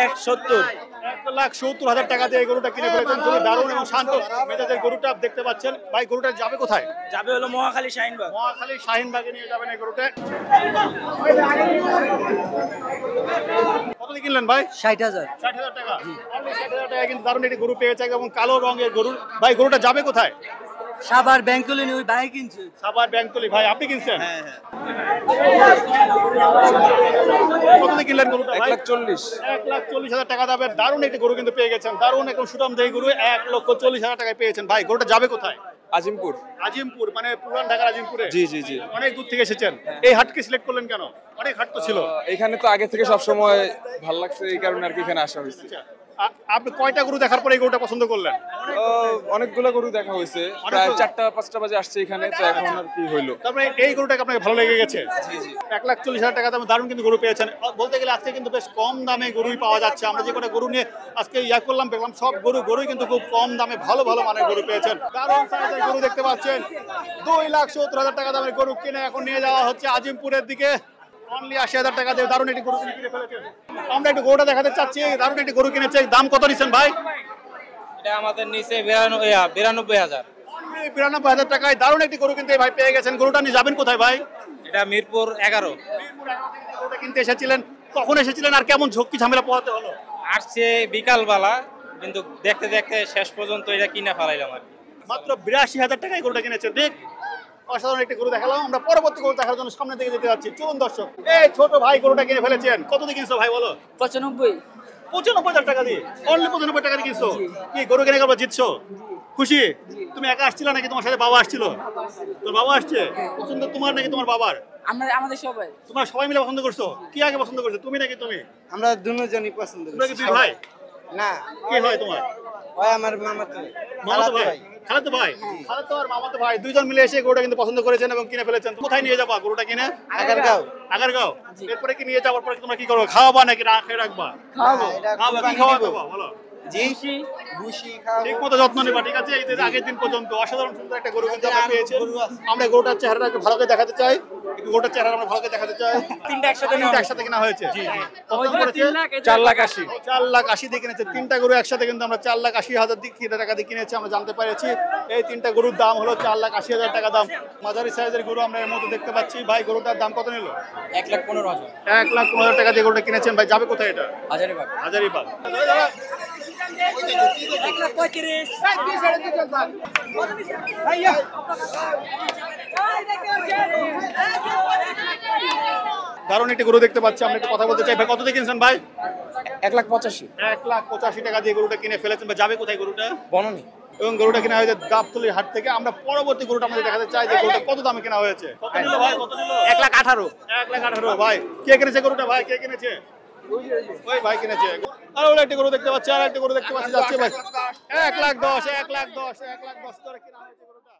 1,70,000। 1,70,000 টাকা দিয়ে এই গরুটা কিনে ফেলেছেন। খুবই দারুণ এবং শান্ত মেজাজের গরুটা দেখতে পাচ্ছেন। ভাই গরুটা যাবে কোথায়? যাবে হলো মহাখালী শাহিনবাগ। মহাখালী শাহিনবাগে নিয়ে যাবেন এই গরুটা। কত দিয়ে কিনলেন ভাই? 60,000। 60,000 টাকা। অনলি 60,000 টাকা কিন্তু দারুণ একটি গরু পেয়েছে এবং কালো রঙের গরু। ভাই গরুটা যাবে কোথায়? সাভার ব্যাংকলে ওই ভাই কিনছে। সাভার ব্যাংকতলি। ভাই আপনি কিনছেন? হ্যাঁ। কত দিয়ে কিনলেন গরুটা ভাই? 1,40,000। 1,40,000 টাকা দামের দারুণ একটি গরু কিন্তু পেয়ে গেছেন। দারুণ একদম সুঠাম দেহি গরু 1,40,000 টাকায় পেয়েছেন। ভাই গরুটা যাবে কোথায়? আজিমপুর। আজিমপুর মানে পুরান ঢাকার আজিমপুরে? জি জি জি। অনেক দূর থেকে এসেছেন। এই হাটকে সিলেক্ট করলেন কেন? অনেক হাট তো ছিল। এখানে তো আগে থেকে সব সময় ভালো লাগছে, এই কারণে আর কি এখানে আসা হয়েছে। আপনি কয়টা গরু দেখার পরে এই গরুটা পছন্দ করলেন? অনেকগুলো গরু দেখা হয়েছে, প্রায় 4টা-5টা বাজে আসছে এখানে, তো এখন আর কি হইলো। তারপরে এই গরুটাকে আপনাকে ভালো লেগে গেছে? জি জি। 1,40,000 টাকা দামে দারুণ কিন্তু গরু পেয়েছেন। বলতে গেলে আজকে কিন্তু বেশ কম দামে গরুই পাওয়া যাচ্ছে। আমরা যে কটা গরু নিয়ে আজকে করলাম দেখলাম সব গরুই কিন্তু খুব কম দামে ভালো ভালো মানের গরু পেয়েছেন। দারুণ সাইজের গরু দেখতে পাচ্ছেন। 2,70,000 টাকা দামের গরু কিনে এখন নিয়ে যাওয়া হচ্ছে আজিমপুরের দিকে। অনলি 80,000 টাকা দিয়ে দারুণ একটি গরু কিনে ফেলেছেন। আমরা একটু গরুটা দেখাতে চাচ্ছি। দারুণ একটি গরু কিনেছে। দাম কত নিচ্ছেন ভাই? এটা আমাদের নিচে 92,000। 92,000 টাকায় দারুণ একটি গরু কিনতে ভাই পেয়ে গেছেন। গরুটা নিয়ে যাবেন কোথায় ভাই? এটা মিরপুর 11। গরুটা কিনতে এসেছিলেন, কখন এসেছিলেন আর কেমন ঝক্কি ঝামেলা পোহাতে হলো? আসছে বিকালবেলা, কিন্তু দেখতে দেখতে শেষ পর্যন্ত এটা কিনে ফেলাইলাম আর কি। মাত্র 82,000 টাকায় গরুটা কিনেছেন। ঠিক অসাধারণ একটি গরু দেখালাম। আমরা পরবর্তী গরু দেখার জন্য সামনে দিকে যেতে যাচ্ছি। চলুন দর্শক, এই ছোট ভাই গরুটা কিনে ফেলেছেন। কত দিয়ে কিনছো ভাই বলো? 95। 95,000 টাকা দিয়ে। অনলি 95 টাকা দিয়ে কিনছো। কি গরু কিনে গেল জিতছো? খুশি? তুমি একা আসছিলে নাকি তোমার সাথে বাবা আসছিল? তোর বাবা আসছে? পছন্দ তোমার নাকি তোমার বাবার? আমাদের সবাই। তোমরা সবাই মিলে পছন্দ করছো? কি আগে পছন্দ করছো, তুমি নাকি তুমি? আমরা দুজনই পছন্দ করি। তোমরা কি দুই ভাই? না, কি হয় তোমার? ওই আমার মামাতো ভাই। খালাতো ভাই। খালাতো আর মামাতো ভাই দুইজন মিলে এসে গরুটা কিন্তু পছন্দ করেছেন এবং কিনে ফেলেছেন। কোথায় নিয়ে যাবা গরুটা কিনে? আগারগাঁও। আগারগাঁও। এরপরে কি নিয়ে যাওয়ার পরে তোমরা কি করবে? খাওয়াবা নাকি রাখে রাখবা? খাওয়াবো। খাওয়াবা, কি খাওয়াবে বলো? জি, ভুসি খাওয়াবো। ঠিক মতো যত্ন নেবা, ঠিক আছে? এই আগের দিন পর্যন্ত অসাধারণ সুন্দর একটা গরু কিন্তু আমরা পেয়েছি। আমরা গরুটার চেহারাটা একটু ভালো করে দেখাতে চাই। একটু গরুটার চেহারা আমরা ভালো করে দেখাতে চাই। তিনটা একসাথে কেনা হয়েছে। কত করেছে? 4,80,000। 4,80,000 দিয়ে কিনেছে। তিনটা গরু একসাথে কিন্তু আমরা 4,80,000 টাকা দিয়ে কিনেছি। আমরা জানতে পেরেছি এই তিনটা গরুর দাম হলো 4,80,000 টাকা দাম। মাঝারি সাইজের গরু আমরা এর মধ্যে দেখতে পাচ্ছি। ভাই গরুটার দাম কত নিল? 1,15,000। 1,15,000 টাকা দিয়ে গরুটা কিনেছেন। ভাই যাবে কোথায় এটা? হাজারীবাগ। হাজারীবাগ। 1,35,000। দারুণ একটি গরু দেখতে পাচ্ছি। আমরা একটু কথা বলতে চাই। ভাই কত দিয়ে কিনছেন ভাই? 1,85,000। 1,85,000 টাকা দিয়ে গরুটা কিনে ফেলেছেন। ভাই যাবে কোথায় গরুটা? বননি। এবং গরুটা কেনা হয়েছে গাবতলী হাট থেকে। আমরা পরবর্তী গরুটা আমাদের দেখাতে চাই যে গরুটা কত দামে কেনা হয়েছে। কত নিল ভাই? কত নিল? 1,18,000। 1,18,000। ভাই কে কিনেছে গরুটা? ভাই কে কিনেছে? ওই ভাই কিনেছে। আর ওই একটা গরু দেখতে পাচ্ছি, আর একটা গরু দেখতে পাচ্ছি যাচ্ছে ভাই 1,10,000 1,10,000 1,10,000 করে কেনা হয়েছে গরুটা।